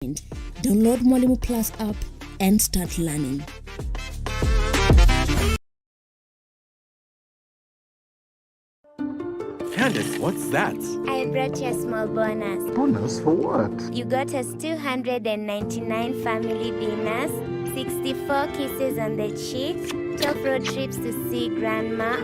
mind. Download Mwalimu Plus app and start learning. Candace, what's that? I brought you a small bonus. Bonus for what? You got us 299 family dinners, 64 kisses on the cheek, 12 road trips to see grandma,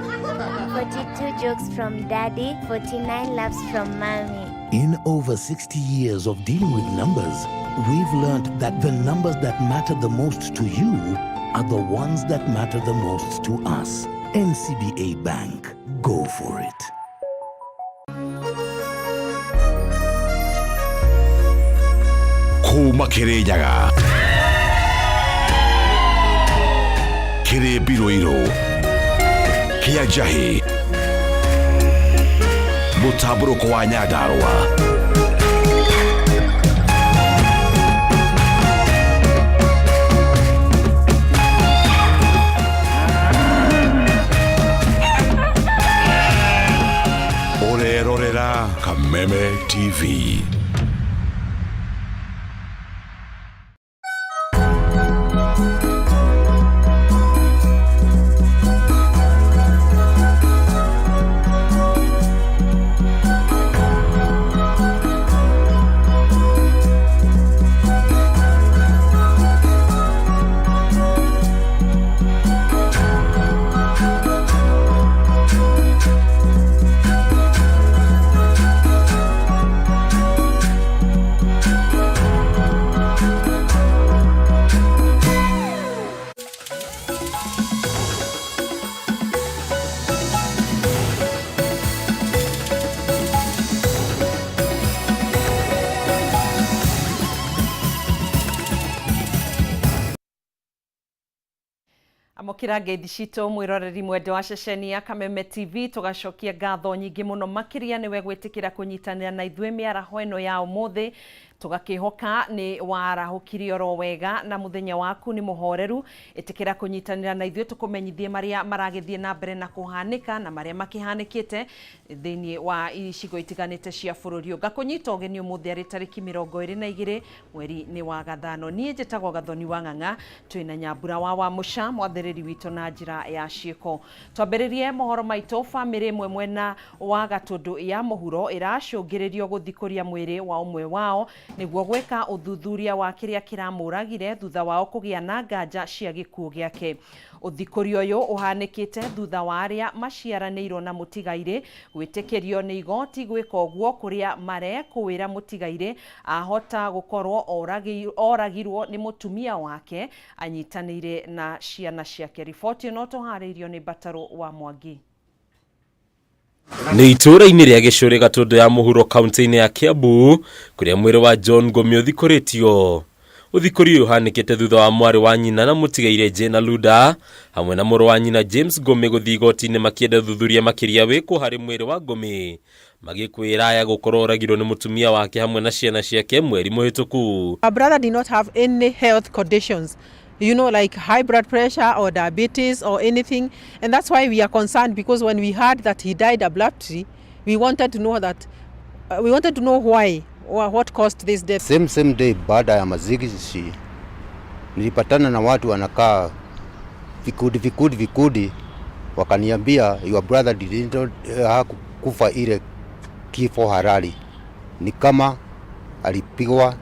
42 jokes from daddy, 49 laughs from mommy. In over 60 years of dealing with numbers, we've learned that the numbers that matter the most to you are the ones that matter the most to us. NCBA Bank. Go for it. Kuma Kereyaga Kere Biroiro Kia Jahi Mutaburo kwa Nyadarwa Orerorera Kameme TV. Amokira ngeithi citũ mwĩroreri mwende wa ceceni ya Kameme TV tugacokia ngatho nyingĩ mũno makiria niwe gwĩtĩkĩra kũnyitanĩra na ithuĩ mĩaraho ĩno ya ũmũthĩ tugakihoka ni warahukirio ro wega na muthenya waku ni muhoreru itikira kunyitanira na ithuĩ tukumenyithie maria maragithie na mbere na kuhanika na maria makihanikite thini wa icigo itiganite cia bũrũri ngakunyita ũgeni ũmũthĩ arĩ tarĩki 22 mweri ni wa gathano nie njĩtagwo Gathoni wa Ng'ang'a twina Nyambura wa Mũca mwathĩrĩri witũ na njĩra ya ciĩko twambĩrĩrie mohoro maitũ famĩlĩ ĩmwe mwena wa Gatũndũ ya Mohoro iracũngĩrĩrio gũthikũria mwĩrĩ wa ũmwe wao niguo gweka uthuthuria wa kiria kiramuragire thutha wao kũgĩa na nganja cia gĩkuũ gĩake uthikũrio ũyũ uhanikite thutha wa aria maciaranĩirwo na mũtigaire gwĩtĩkĩrio nĩ igoti gwĩka ũguo kũrĩa marekũĩra mũtigaire ahota gũkorwo oragirwo nĩ mũtumia wake anyitanĩire na ciana ciake riboti no tũharĩirio nĩ Bataro wa Mwangi. Ni itũra-inĩ rĩa Gĩcũrĩ Gatũndũ ya Mohoro kaunti-inĩ ya Kiambu kuria mwĩrĩ wa John Ngomio thikũrĩtio uthikũrio uhanikite thutha wa mwarĩ wa nyina na mũtigaire Jane Luda hamwe na mũrũ wa nyina James Ngome gũthiĩ igoti-inĩ makĩenda thuthuria makĩria wĩkũ harĩ mwĩrĩ wa Ngome magĩkwĩra aya gũkorwo oragirwo nĩ mũtumia wake hamwe na ciana ciake mweri mũhĩtũku. Our brother did not have any health conditions, you know, like high blood pressure or diabetes or anything, and that's why we are concerned, because when we heard that he died abruptly, we wanted to know that why or what caused this death. Same day baada ya mazishi nilipatana na watu wanakaa vikudi wakaniambia your brother didn't hakufa ile kifo halali, ni kama alipigwa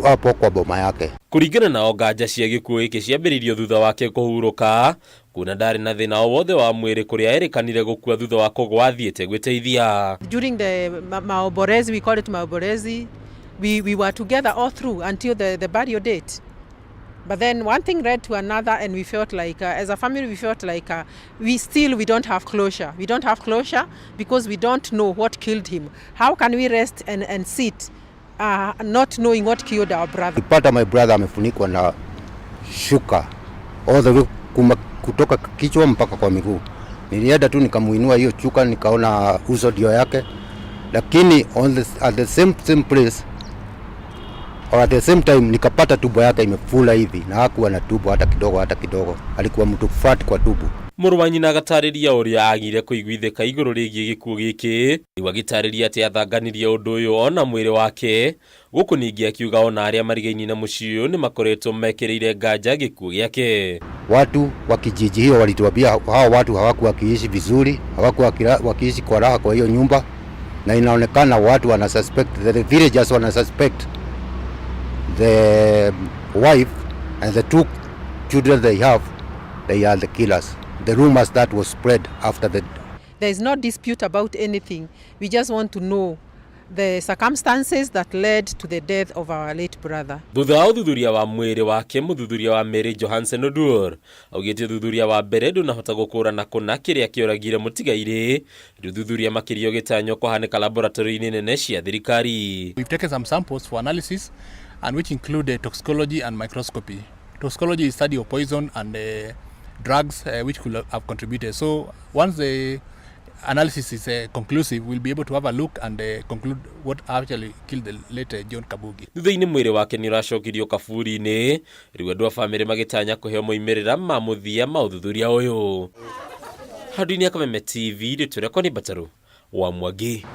hapo kwa boma yake. Kuringana na nganja cia gĩkuũ gĩkĩ ciambĩrĩirio thutha wake kũhurũka kuna ndarĩ na thĩna o wothe wa mwĩrĩ kũrĩa erekanire gũkua thutha wa kũgwa athiĩte gwĩteithia. During the Maoborezi, we call it Maoborezi, we were together all through until the burial date. But then one thing led to another, and we felt like as a family we felt like we don't have closure. We don't have closure because we don't know what killed him. How can we rest and sit not knowing what killed our brother? Nilipata my brother amefunikwa na shuka all the way kutoka kichwa mpaka kwa miguu. Nilienda tu nikamuinua hiyo shuka nikaona uso ndio yake, lakini at the same place or at the same time nikapata tubo yake imefula hivi na hakuwa na tubo hata kidogo, alikuwa mtu fat kwa tubo. Mũrũ wa nyina agatarĩria ũrĩa agire kũiguithĩka igũrũ rĩgiĩ gĩkuũ gĩkĩ, rĩu agĩtarĩria atĩ athanganirie ũndũ ũyũ ona mwĩrĩ wake, gũkũ ningĩ akiuga ona arĩa marigainie na mũciĩ ũyũ nĩ makoretwo mekĩrĩire nganja gĩkuũ gĩake. Watu wa kijiji hiyo walituambia hao watu hawakuwa wakiishi vizuri, hawakuwa wakiishi kwa raha kwa hiyo nyumba, na inaonekana watu wana suspect, the villagers wana suspect the wife and the 2 children they are the killers. The rumors that was spread after the... There is no dispute about anything. We just want to know the circumstances that led to the death of our late brother. Thutha wa uthuthuria wa mwĩrĩ wake, mũthuthuria wa Mary Johansen Oduor augĩte uthuthuria wa mbere ndũnahota gũkũrana kũna kĩrĩa kĩoragire mũtigairĩ, uthuthuria makĩria ũgĩtanywo kũhanĩka laboratory-inĩ nene cia thirikari. We've taken some samples for analysis, and which include toxicology and microscopy. Toxicology is study of poison and drugs which could have contributed. So once the analysis is conclusive, we'll be able to have a look and conclude what actually killed the late John Kabugi. Thutha-inĩ mwĩrĩ wake nĩ ũracokirio kaburi-inĩ, rĩu andũ a bamĩrĩ magĩtanya kũheo moimĩrĩra ma mũthia ma ũthuthuria ũyũ. Handũ-inĩ ya Kameme TV rĩtũrekwo nĩ Bataru wa Mwangi.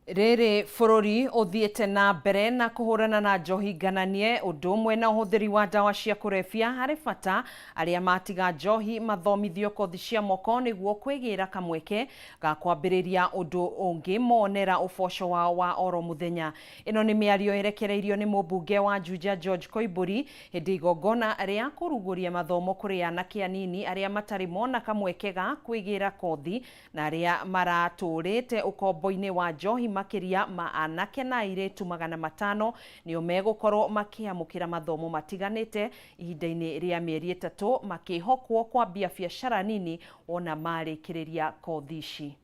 Rĩrĩ bũrũri ũthiĩte na mbere na kũhũrana na njohi ngananie, ũndũ ũmwe na ũhũthĩri wa ndawa cia kũrebia harĩ bata arĩa matiga njohi mathomithio kothi cia moko nĩguo kwĩgĩra kamweke ga kwambĩrĩria ũndũ ũngĩmonera ũboco wao wa oro mũthenya. Ĩno nĩ mĩario ĩrekereirio nĩ mũmbunge wa Juja George Koimburi hĩndĩ igongona rĩa kũrugũria mathomo kũrĩ anake anini arĩa matarĩ mona kamweke ga kwĩgĩra kothi na arĩa maratũrĩte ũkombo-inĩ wa njohi makiria ma anake na airĩtu 500 nĩo megũkorwo makĩamũkĩra mathomo matiganĩte ihinda-inĩ rĩa mĩeri 3 makĩhokwo kwambia biacara nini ona marĩkĩrĩria kothi ici.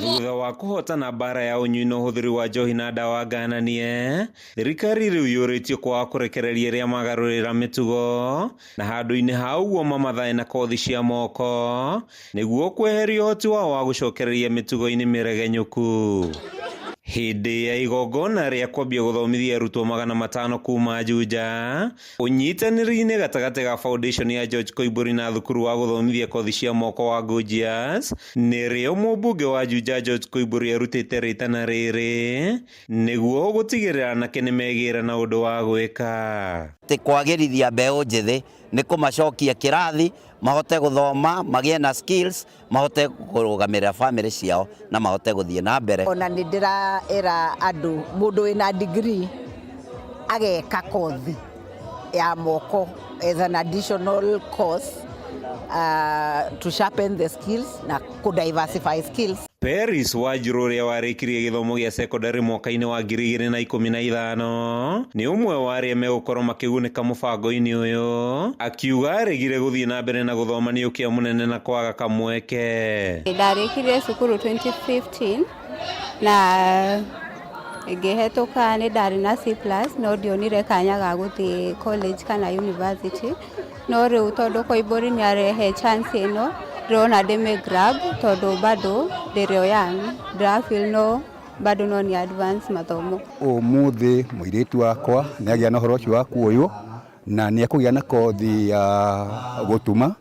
Thutha wa kũhotana mbara ya ũnyui na ũhũthĩri wa njohi na ndawa ngananie, thirikari rĩu yũrĩtio kwaga kũrekereria arĩa magarũrĩra mĩtugo na handũ-inĩ ha ũguo mamathae na kothi cia moko nĩguo kweheria ũhoti wao wa gũcokereria mĩtugo-inĩ mĩregenyũku. Hĩndĩ ya igongona rĩa kwambia gũthomithia arutwo 500 kuma Juja, ũnyitanĩri-inĩ gatagatĩ ga foundation ya George Koimburi na thukuru wa gũthomithia kothi cia moko wa Gojias, nĩrĩo mũmbunge wa Juja George Koimburi arutĩte rĩtana rĩrĩ nĩguo gũtigĩrĩra anake nĩ megĩra na ũndũ wa gwĩka. Kwagĩrithia mbeũ njĩthĩ nĩ kũmacokia kĩrathi, mahote gũthoma, magĩe na skills, mahote kũrũgamĩrĩra family ciao na mahote gũthiĩ na mbere. Ona nĩ ndĩraĩra andũ mũndũ wĩna degree ageka kothi ya moko as an additional course to sharpen the skills na diversify skills. Paris Wanjiru ũrĩa warĩkirie gĩthomo gĩa secondary mwaka-inĩ wa 2015 nĩ ũmwe wa arĩa megũkorwo makĩgunĩka mũbango-inĩ ũyũ, akiuga aregire gũthiĩ na mbere na gũthoma nĩ ũkĩa mũnene na kwaga kamweke. Ndarĩkirie cukuru 2015 na ngĩhetũka nĩ ndarĩ na C+ no ndionire kanya ga gũthiĩ college kana university, no rĩu tondũ Koimburi nĩ arehe chance ĩno ndĩrona ndĩme grab tondũ bado ndĩrĩ young, ndĩrafeel no bado no ni advance mathomo. Ũmũthĩ mũirĩtu wakwa nĩ agĩa na ũhoro ũcio wa kuoywo na nĩ ekũgĩa na kothi ya gũtuma,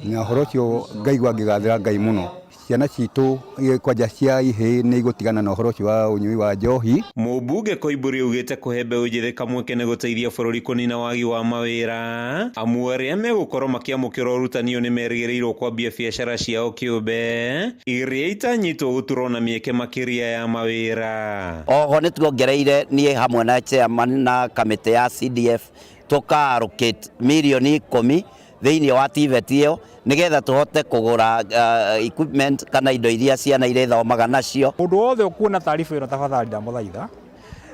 na ũhoro ũcio ngaigua ngĩgathĩra Ngai mũno. Ciana citũ kwanja cia ihĩ nĩ igũtigana na ũhoro ũcio wa ũnyui wa njohi. Mũmbunge Koimburi augĩte kũhe mbeũ njĩthĩ kamweke nĩ gũteithia bũrũri kũnina wagi wa mawĩra, amu arĩa megũkorwo makĩamũkĩra ũrutani nĩ merĩgĩrĩirwo kwambia biacara ciao kĩũmbe iria itanyitwo gũturwo na mĩeke makĩria ya mawĩra. Oho nĩ tuongereire niĩ hamwe na chairman na kamĩtĩ ya CDF tũka-allocate milioni 10 thĩinĩ wa TVET ĩyo nĩgetha tũhote kũgũra equipment kana indo iria ciana irĩthomaga nacio. Mũndũ wothe ũkuona taariba ĩno tafadhali ndamũthaitha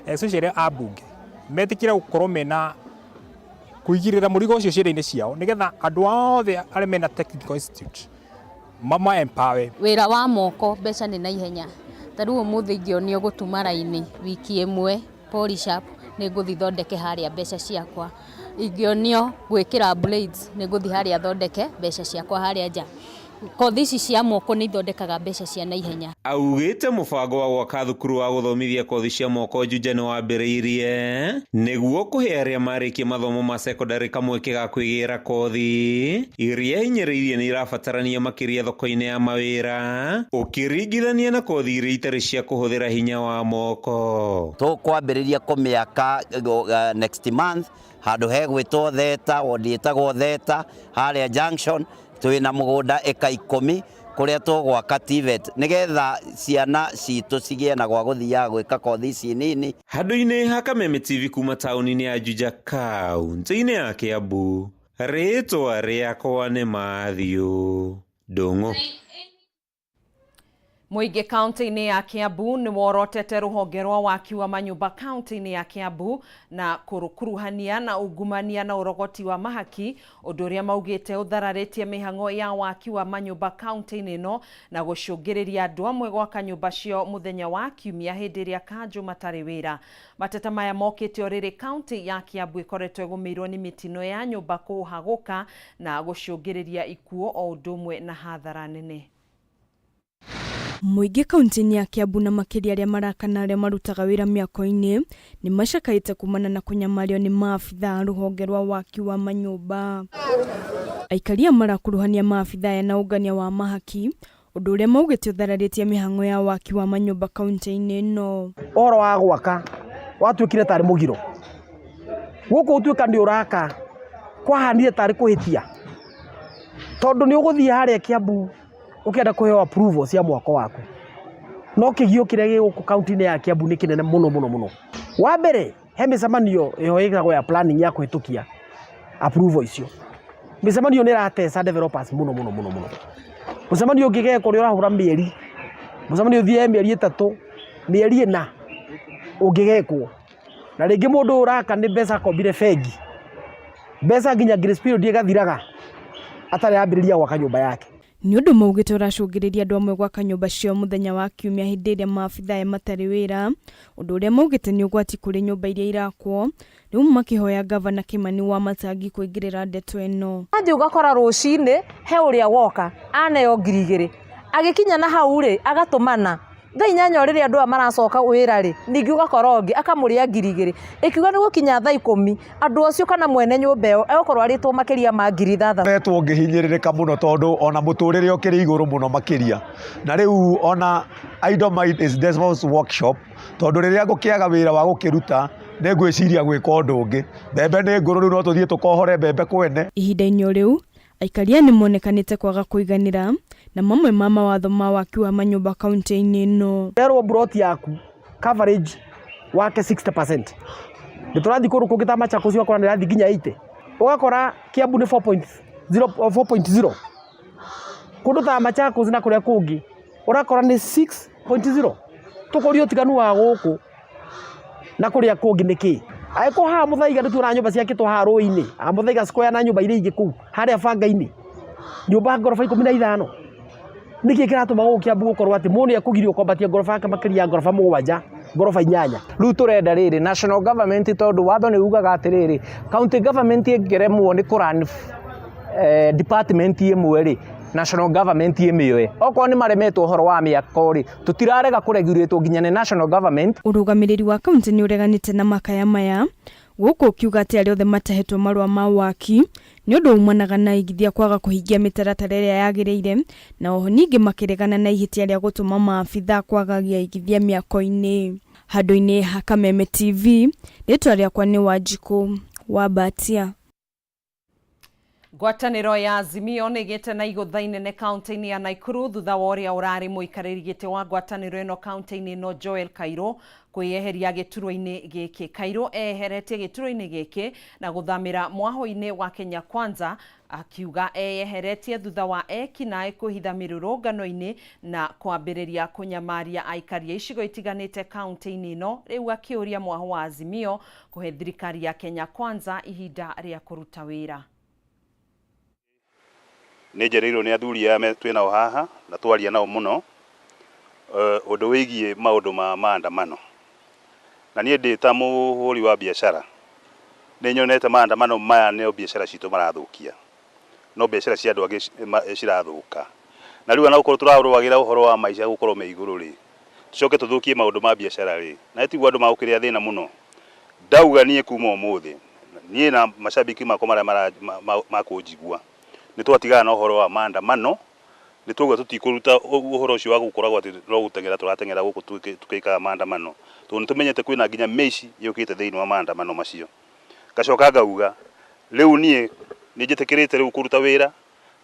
especially ambunge metĩkĩre gũkorwo mena kũigĩrĩra mũrigo ũcio ciĩra-inĩ ciao nĩgetha andũ othe arĩa mena technical institute mama empower. Wĩra wa moko mbeca nĩ na ihenya, tarĩu ũmũthĩ ingĩonio gũtuma raini wiki ĩmwe polishap nĩ ngũthiĩ thondeke harĩa mbeca ciakwa, ingĩonio gwĩkĩra blades nĩ ngũthiĩ harĩa thondeke mbeca ciakwa harĩa nja. kothi ici cia moko nĩ ithondekaga mbeca cia naihenya. Augĩte mũbango wa gwaka thukuru wa gũthomithia kothi cia moko Juja nĩ wambĩrĩirie nĩguo kũhe arĩa marĩkia mathomo ma secondary kamweke ga kwĩgĩra kothi iria hinyĩrĩirie nĩ irabatarania makĩria thoko-inĩ ya mawĩra ũkĩringithania na kothi iria itarĩ cia kũhũthĩra hinya wa moko. Tũkwambĩrĩria kũmĩaka next month handũ hegwĩtwo Theta, wodi ĩtagwo Theta harĩa Junction, twĩna mũgũnda eka 10 kũrĩa tũgwaka TVET nĩgetha ciana citũ cigĩe na gwa gũthiaga gwĩka kothi ici nini. Handũ-inĩ ha Kameme TV kuma taũni-inĩ ya Juja kaunti-inĩ ya Kiambu, rĩtwa rĩakwa nĩ Mathiũ Ndũng'ũ. Mũingĩ kaunti-inĩ ya Kiambu nĩ worotete rũhonge rwa waki wa manyũmba kaunti-inĩ ya Kiambu na kũrukuruhania na ungumania na ũrogoti wa mahaki, ũndũ ũrĩa maugĩte ũthararĩtie mĩhang'o ya waki wa manyũmba kaunti-inĩ ĩno na gũcũngĩrĩria andũ amwe gwaka nyũmba cio mũthenya wa Kiumia hĩndĩ ĩrĩa kanjũ matarĩ wĩra. Mateta maya mokĩte o rĩrĩ kaunti ya Kiambu ĩkoretwo ĩgũmĩirwo nĩ mĩtino ya nyũmba kũhagũka na gũcũngĩrĩria ikuũ o ũndũ ũmwe na hathara nene. Mũingĩ kaunti-inĩ ya Kiambu na makĩria arĩa marakana arĩa marutaga wĩra mĩako-inĩ nĩ macakaĩte kumana na kũnyamario nĩ maabitha rũhonge rwa waki wa manyũmba. Aikaria marakuruhania maabitha aya na ũngania wa mahaki, ũndũ ũrĩa maugĩte ũthararĩtie mĩhang'o ya waki wa manyũmba kaunti-inĩ ĩno. Ũhoro wa gwaka watuĩkire tarĩ mũgiro. Gũkũ ũtuĩka nĩ ũraka kwahanire tarĩ kũhĩtia, tondũ nĩ ũgũthiĩ harĩa Kiambu ukienda kuheo approval cia mwako waku, no kĩgio kĩrĩa gĩgũkũ kaunti-inĩ ya Kiambu nĩ kĩnene mũno. Wa mbere he mĩcemanio ĩho ĩgagwo ya planning ya kũhĩtũkia approval icio. Mĩcemanio nĩ ĩrateca developers mũno. Mũcemanio ũngĩgeka ũrĩa ũrahũra mĩeri, mũcemanio ũthiĩ mĩeri 3, mĩeri 4 ũngĩgekwo, na rĩngĩ mũndũ ũraka nĩ mbeca akombire bengi, mbeca nginya grace period ĩgathiraga atarĩ ambĩrĩria gwaka nyũmba yake. Nĩ ũndũ maugĩte ũracũngĩrĩria andũ amwe gwaka nyũmba cio mũthenya wa Kiumia hĩndĩ ĩrĩa maabitha aya matarĩ wĩra, ũndũ ũrĩa maugĩte nĩ ũgwati kũrĩ nyũmba iria irakwo, rĩu makĩhoya gavana Kimani wa Matangi kũingĩrĩra ndeto ĩno. Anjĩ ũgakora rũcinĩ he ũrĩa woka aneo 2,000 agĩkinya na hau rĩ agatũmana thaa 8 rĩrĩa andũ maracoka wĩra rĩ ningĩ ũgakora ũngĩ akamũrĩa 2,000 ikiuga nĩ gũkinya thaa 10 andũ acio kana mwene nyũmba ĩyo egũkorwo arĩtwo makĩria ma 3,000. Retwo ngĩhinyĩrĩrĩka mũno tondũ ona mũtũrĩre ũkĩrĩ igũrũ mũno makĩria, na rĩu ona idle mind is devil's workshop, tondũ rĩrĩa ngũkĩaga wĩra wa gũkĩruta nĩ ngwĩciria gwĩka ũndũ ũngĩ. Mbembe nĩ ngũrũ rĩu no tũthiĩ tũkohore mbembe kwene. Ihinda-inĩ o rĩu aikaria nĩ monekanĩte kwaga kũiganĩra na mamwe ma mawatho ma waki wa manyũmba kaunti-inĩ ĩno. Rero broti yaku coverage wake 60%. Nĩ tũrathiĩ kũrũ kũngĩ ta Machakos ũgakora nĩ rathiĩ nginya 80. Ũgakora Kiambu nĩ 4.0. Kũndũ ta Machakos na kũrĩa kũngĩ ũrakora nĩ 6.0. Tũkũrio tiganu wa gũkũ na kũrĩa kũngĩ nĩkĩ? Aiko haha Muthaiga nĩ tuona nyũmba ciakĩtwo haha rũĩ-inĩ, Muthaiga square na nyũmba iria ingĩ kũu harĩa banga-inĩ, nyũmba ngoroba 15. Nĩkĩ kĩratũma gũkũ Kiambu gũkorwo atĩ mũndũ akũgirio kwambatia ngoroba yake makĩria ya ngoroba 7, ngoroba 8. Rĩu tũrenda rĩrĩ national government tondũ watho nĩ ugaga atĩrĩrĩ county government ĩngĩremwo nĩ kũrani department ĩmwe rĩ national government ĩmĩoe. Okorwo nĩ maremetwo ũhoro wa mĩako rĩ tũtirarega kũregulate nginya nĩ national government. Ũrũgamĩrĩri wa kaunti nĩ ũreganĩte na makaya maya, gũkũ ũkiuga atĩ arĩa othe matahetwo marũa ma waki nĩ ũndũ umanaga na igithia kwaga kũhingia mĩtaratara ĩrĩa yagĩrĩire, na oho ningĩ makĩregana na ihĩtia rĩa gũtũma maabitha kwagagia igithia mĩako-inĩ. Handũ-inĩ ha Kameme TV, rĩtwa rĩakwa nĩ Wanjikũ wa Batia. Ngwatanĩro ya Azimio nĩ ĩgĩte na igũtha inene kaunti-inĩ ya Naikuru thutha wa ũrĩa ũrarĩ mũikarĩri gĩtĩ wa ngwatanĩro ĩno kaunti-inĩ ĩno Joel Kairũ kwĩyeheria gĩturwa-inĩ gĩkĩ. Kairũ eyeheretie gĩturwa-inĩ gĩkĩ na gũthamĩra mwahũ-inĩ wa Kenya Kwanza, akiuga eyeheretie thutha wa ekinaĩ kũhitha mĩrũrũngano-inĩ na kwambĩrĩria kũnyamaria aikaria icigo itiganĩte kaunti-inĩ ĩno, rĩu akĩũria mwahũ wa Azimio kũhe thirikari ya Kenya Kwanza ihinda rĩa kũruta wĩra. Nĩ njereirwo nĩ athuri aya twĩnao haha na twaria nao mũno ũndũ wĩgiĩ maũndũ ma maandamano, na niĩ ndĩ ta mũhũri wa biacara nĩ nyonete maandamano maya nĩ biacara citũ marathũkia, no biacara cia andũ angĩ cirathũka. na riu ana ukorwo turaruagira uhoro wa maica gukorwo me iguru ri tucoke tuthukie maundu ma biashara ri na eti andu magukiria thina muno ndauga nie kuma umuthi nie na mashabiki mako mara makunjigua ni twatigana na uhoro wa maandamano ni tugwa tutikuruta uhoro ucio wa gukoragwo ati no gutengera turatengera guku tukika maandamano tu nitumenyete kwina nginya meici yukite thiini wa maandamano macio gacoka ngauga riu nie ni njitikirite riu kuruta wira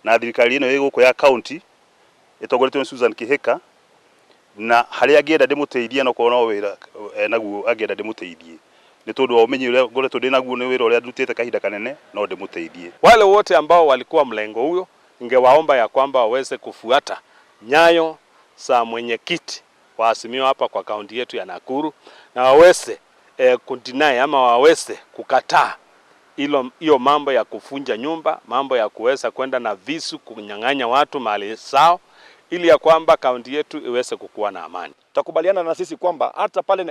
na thirikari ino iguko ya county itogoretwo ni Susan Kihika na haria angienda ndimuteithie no kono wira naguo angienda ndimuteithie ni tondu wa umenyi uria ngoretwo ndinaguo ni wira uria ndutite kahinda kanene no ndimuteithie. Wale wote ambao walikuwa mlengo huyo ningewaomba ya kwamba waweze kufuata nyayo za mwenyekiti wa Azimio hapa kwa kaunti yetu ya Nakuru na waweze kudinai ama waweze kukataa hiyo mambo ya kufunja nyumba, mambo ya kuweza kwenda na visu kunyang'anya watu mali zao, ili ya kwamba kaunti yetu iweze kukuwa na amani. Tutakubaliana na sisi kwamba hata pale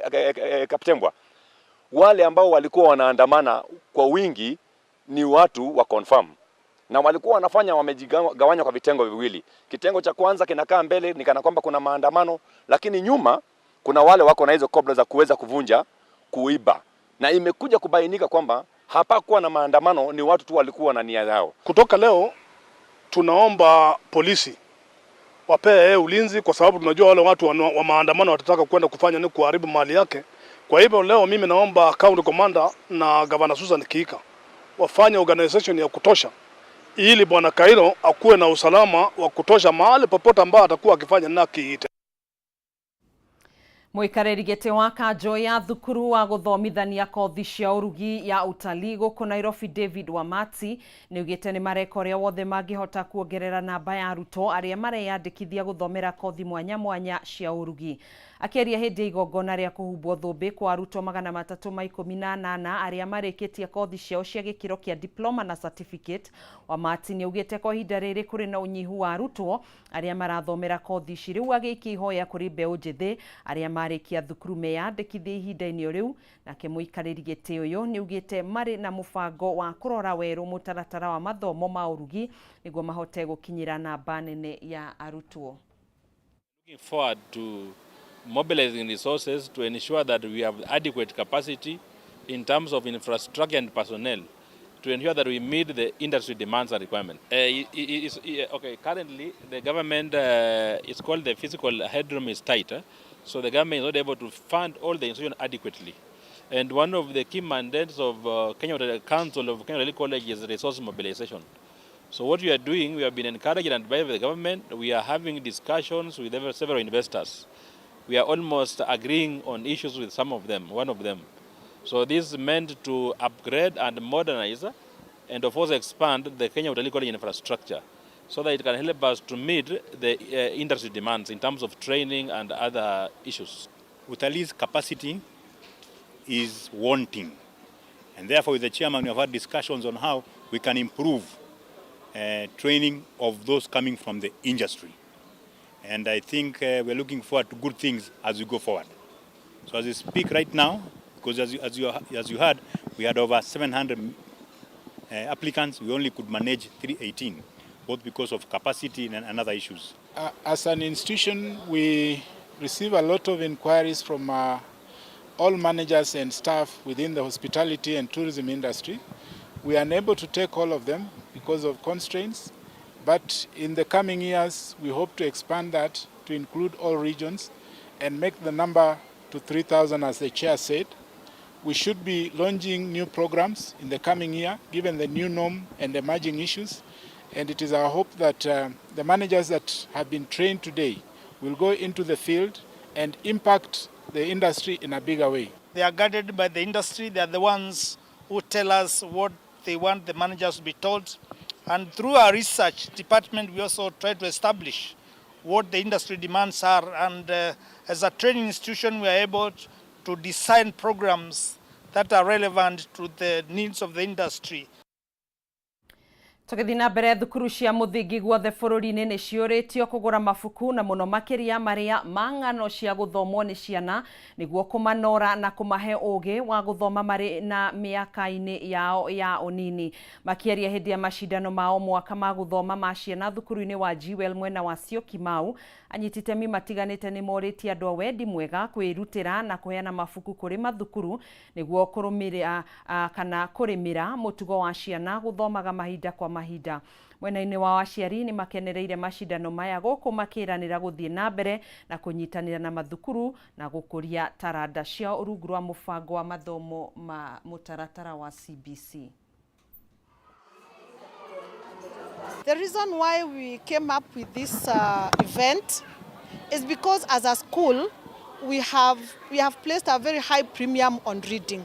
Kaptembwa wale ambao walikuwa wanaandamana kwa wingi ni watu wa confirm na walikuwa wanafanya wamejigawanya kwa vitengo viwili. Kitengo cha kwanza kinakaa mbele ni kana kwamba kuna maandamano, lakini nyuma kuna wale wako na hizo kobra za kuweza kuvunja, kuiba. Na imekuja kubainika kwamba hapakuwa na maandamano, ni watu tu walikuwa na nia yao. Kutoka leo tunaomba polisi wapee ulinzi, kwa sababu tunajua wale watu wa maandamano watataka kwenda kufanya ni kuharibu mali yake. Kwa hivyo leo mimi naomba county commander na Governor Susan Kihika wafanye organization ya kutosha ili bwana Kairo akuwe na usalama wa kutosha mahali popote ambao atakuwa akifanya na kiite. Muikariri giti wa kanjo ya thukuru wa guthomithania kothi cia urugi ya utalii guku Nairobi David Wamati niugite ni mareka uria wothe mangihota kuongerera namba ya arutwo aria mareyandikithia guthomera kothi mwanya mwanya cia urugi. Akiaria hindi igongona ria kuhumbwo thumbi kwa arutwo 318 aria marikitie kothi ciao cia gikiro kia diploma na certificate, Wamati niugite kwa ihinda riri kuri na unyihu wa arutwo aria marathomera kothi ici, riu agikihoya kuri mbeu njithi aria marikia thukuru meyandikithie ihinda-ini riu. Nake muikariri giti uyu niugite mari na mubango wa kurora weru mutaratara wa mathomo ma urugi niguo mahote gukinyira namba nene ya arutwo. Looking forward to mobilizing resources to ensure that we have adequate capacity in terms of infrastructure and personnel to ensure that we meet the industry demands and requirements. Okay, currently the government is called the physical headroom is tight, so the government is not able to fund all the institutions adequately. And one of the key mandates of Kenya Council of Kenya College is resource mobilization. So what we are doing, we have been encouraged and advised by the government. We are having discussions with several investors. We are almost agreeing on issues with some of them, one of them. So this is meant to upgrade and modernize and of course expand the Kenya Utalii College infrastructure so that it can help us to meet the industry demands in terms of training and other issues. Utalii's capacity is wanting, and therefore with the chairman we have had discussions on how we can improve training of those coming from the industry. And I think we're looking forward to good things as we go forward. So as we speak right now, because as you heard, we had over 700 applicants, we only could manage 318, both because of capacity and other issues. As an institution, we receive a lot of inquiries from all managers and staff within the hospitality and tourism industry. We are unable to take all of them because of constraints, but in the coming years, we hope to expand that to include all regions and make the number to 3,000, as the chair said. We should be launching new programs in the coming year, given the new norm and emerging issues. And it is our hope that the managers that have been trained today will go into the field and impact the industry in a bigger way. They are guided by the industry. They are the ones who tell us what they want the managers to be told. And through our research department, we also try to establish what the industry demands are. And as a training institution, we are able to design programs that are relevant to the needs of the industry. Tugithina mbere thukuru cia muthingi guothe bururi-ini ni ciuritio kugura mabuku na muno makiria maria mang'ano cia guthomwo ni ciana niguo kumanora na kumahe ugi wa guthoma mari na miaka-ini yao ya unini. Makiaria hindi ya mashindano mao mwaka ma guthoma ma ciana thukuru-ini wa Jewel mwena wa Kameme, anyititemi matiganite ni moritie andu a wendi mwega kwirutira na kuheana mabuku kuri mathukuru niguo kurumira kana kurimira mutugo wa ciana guthomaga mahinda kwa mahinda. Mwena-ini wa aciari ni makenereire mashindano maya guku makiranira guthie na mbere na kunyitanira na mathukuru na gukuria taranda cia urungu rwa mubango wa mathomo ma mutaratara wa CBC. The reason why we came up with this event is because as a school we have placed a very high premium on reading.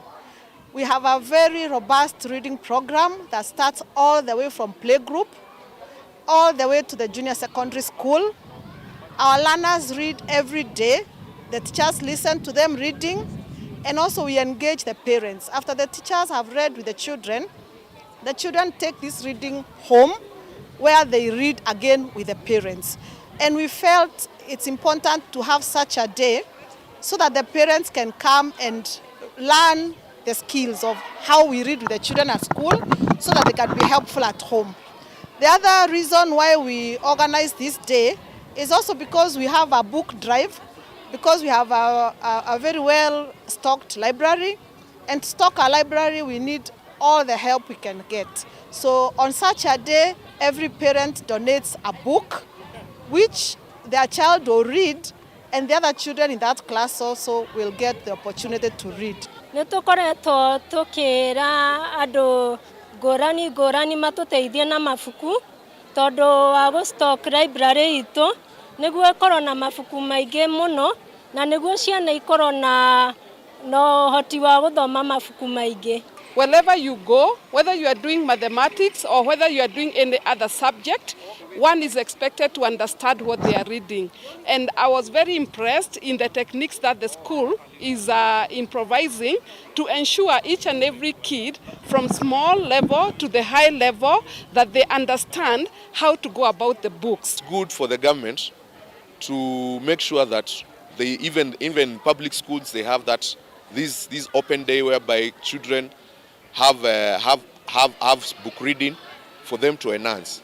We have a very robust reading program that starts all the way from playgroup all the way to the junior secondary school. Our learners read every day. The teachers listen to them reading, and also we engage the parents. After the teachers have read with the children take this reading home where they read again with the parents. And we felt it's important to have such a day so that the parents can come and learn the skills of how we read with the children at school so that they can be helpful at home. The other reason why we organize this day is also because we have a book drive, because we have a very well stocked library, and to stock a library we need all the help we can get. So on such a day, every parent donates a book which their child will read, and the other children in that class also will get the opportunity to read. Nitukoretwo tukira andu ngurani matuteithie na mabuku tondu wa gu stock library itu niguo ikorwo na mabuku maingi muno na niguo ciana ikorwo na hoti wa guthoma mabuku maingi. Wherever you go, whether you are doing mathematics or whether you are doing any other subject, one is expected to understand what they are reading. And I was very impressed in the techniques that the school is improvising to ensure each and every kid from small level to the high level that they understand how to go about the books. It's good for the government to make sure that they even public schools, they have that this open day whereby children have book reading for them to enhance,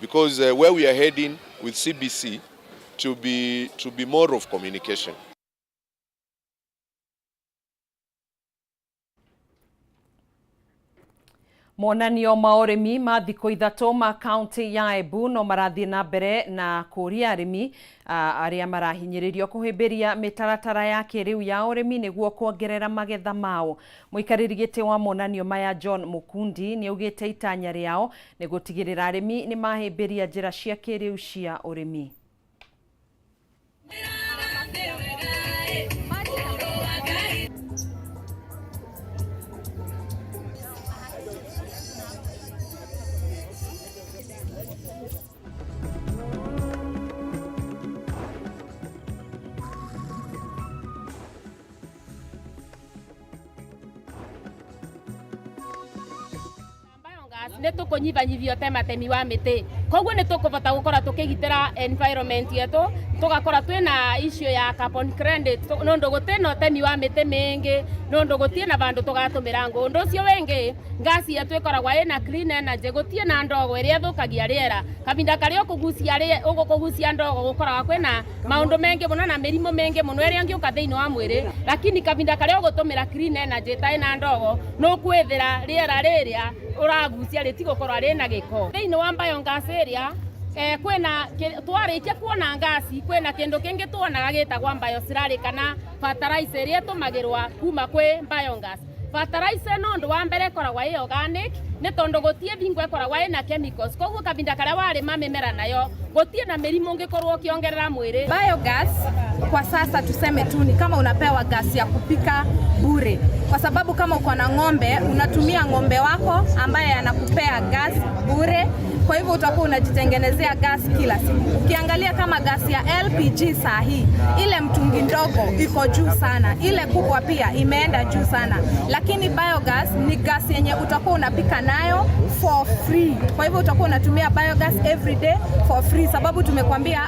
because where we are heading with CBC to be more of communication. Monanio ma urimi ma thikũ ithatũ ma kaunti ya Embu no marathie na mbere na kũria arimi aria marahinyĩrĩrio kũhĩmbĩria mĩtaratara ya kĩrĩu ya ũrĩmi nĩguo kuongerera magetha mao. Mũikarĩri gĩtĩ wa monanio maya John Mukundi nĩaugĩte itanya rĩao nĩ gũtigĩrĩra arĩmi nĩ mahĩmbĩria njĩra cia kĩrĩu cia ũrĩmi. Nĩ tũkũnyibanyibia ũtematemi wa mĩtĩ, koguo nĩ tũkũbota gũkora tũkĩgitĩra environment yetu, tũgakora twĩna issue ya carbon credit nondu gũtĩna ũtemi wa mĩtĩ mĩingĩ, nondu gũtiĩ na bandũ tũgatũmĩra ngũ. Ũndũ ũcio wĩngĩ ngasi yetu ĩkoragwo ĩna clean energy, gũtiĩ na ndogo ĩrĩa ĩthũkagia rĩera. Kabinda karĩa ũgũkũgucia ndogo gũkoraga kwĩna maũndũ mengĩ mũno na mĩrimũ mĩingĩ mũno ĩrĩa ĩngĩũka thĩinĩ wa mwĩrĩ, lakini kabinda karĩa ũgũtũmĩra clean energy ĩtarĩ na ndogo no kwĩthĩra rĩera rĩrĩa ũragucia rĩtigũkorwo rĩna gĩko. Thĩinĩ wa biogas area kwĩna twarĩkia kuona ngasi, kwĩna kĩndũ kĩngĩ tuonaga gĩtagwo bioslurry kana fertilizer ĩrĩa ĩtũmagĩrwo kuma kwĩ biogas. Fertilizer no ũndũ wa mbere ĩkoragwo ĩ organic nĩ tondũ gũtiĩ bingo ĩkoragwo ĩna chemicals, koguo kabinda karĩa warĩma mĩmera nayo gũtiĩ na mĩrimũ ũngĩkorwo ũkĩongerera mwĩrĩ. Biogas kwa sasa tuseme tu ni kama unapewa gasi ya kupika bure, kwa sababu kama uko na ng'ombe unatumia ng'ombe wako ambaye anakupea gas bure. Kwa hivyo utakuwa unajitengenezea gas kila siku. Ukiangalia kama gas ya LPG saa hii, ile mtungi ndogo iko juu sana, ile kubwa pia imeenda juu sana. Lakini biogas ni gas yenye utakuwa unapika nayo for free. Kwa hivyo utakuwa unatumia biogas every day for free, sababu tumekwambia.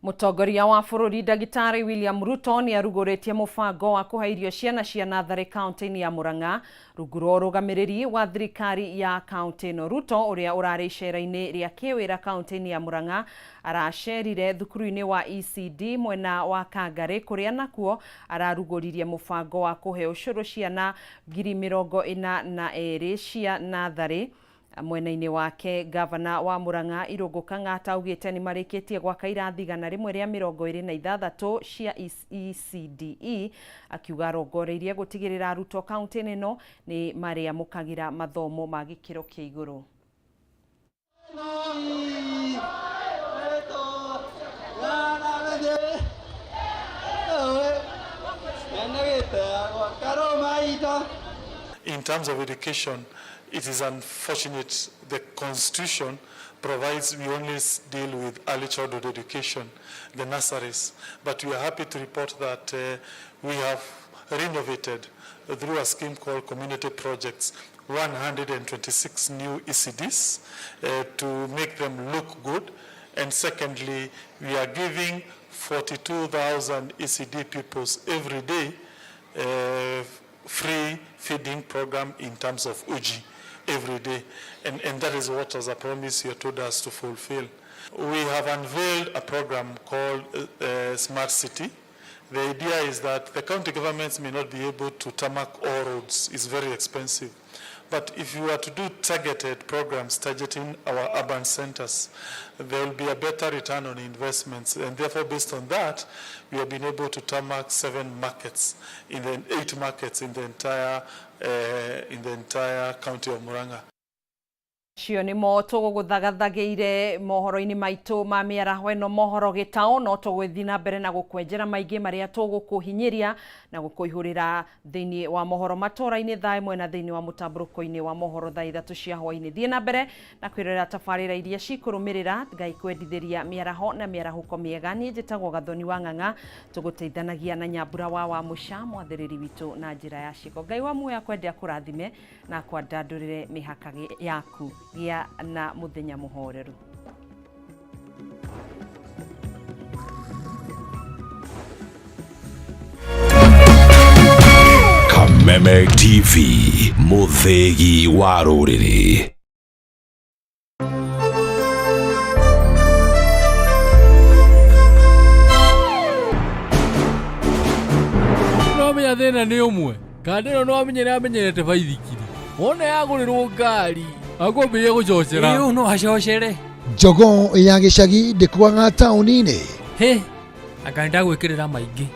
Mutongoria wa bururi Ndagitari William Ruto ni arugoretie mubango wa kuha irio ciana cia Nathari kaunti-ini ya Murang'a rungu rwa urugamiriri wa thirikari ya kaunti no. Ruto uria urari icera-ini ria kiwira kaunti-ini ya Murang'a aracerire thukuru-ini wa ECD mwena wa Kangari kuria nakuo ararugoririe mubango wa kuhe ucuru ciana 42,000 cia Nathari. Mwena-ini wake gavana wa Murang'a Irungu Kang'ata augite ni marikitie gwaka irathi 126 cia ECDE, akiuga arongoreirie gutigirira arutwo kaunti-ini no ni mariamukagira mathomo ma gikiro kia iguru. In terms of education, it is unfortunate the Constitution provides we only deal with early childhood education, the nurseries. But we are happy to report that we have renovated through a scheme called Community Projects 126 new ECDs to make them look good. And secondly, we are giving 42,000 ECD pupils every day free feeding program in terms of UGI every day, and that is what as a promise you told us to fulfill. We have unveiled a program called Smart City. The idea is that the county governments may not be able to tarmac all roads, it's very expensive. But if you were to do targeted programs targeting our urban centers, there will be a better return on investments. And therefore, based on that, we have been able to tarmac 8 markets in the entire county of Murang'a. Cio ni mo tuguthagathagiire mohoro-ini maitu ma miaraho eno mohoro Gitau no tugwithi na mbere na gukwenjera maingi maria tugukuhinyiria na gukuihurira thiini wa mohoro matora-ini thaa imwe na thiini wa mutamburuko-ini wa mohoro thaa 3 cia hwaini. Thie na mbere na kwirira tabarira iria cikurumirira ngai kwendithiria miaraho na miarahuko miega. Ni njitagwo Gathoni wa Ng'ang'a, tuguteithanagia na Nyambura wa Musha mwathiriri witu na njira ya ciko. Ngai wa muoyo akwendia kurathime na kwandandurire mihaka yaku gia na muthenya muhoreru. Kameme TV, muthegi wa ruriri. No menya thina ni umwe kandi no amenyerete baithikiri wona yagurirwo ngari akwambia gucocera iyo no acocere njogo ya gicagi ndikwaga tauni-ini he akanda gwikirira maingi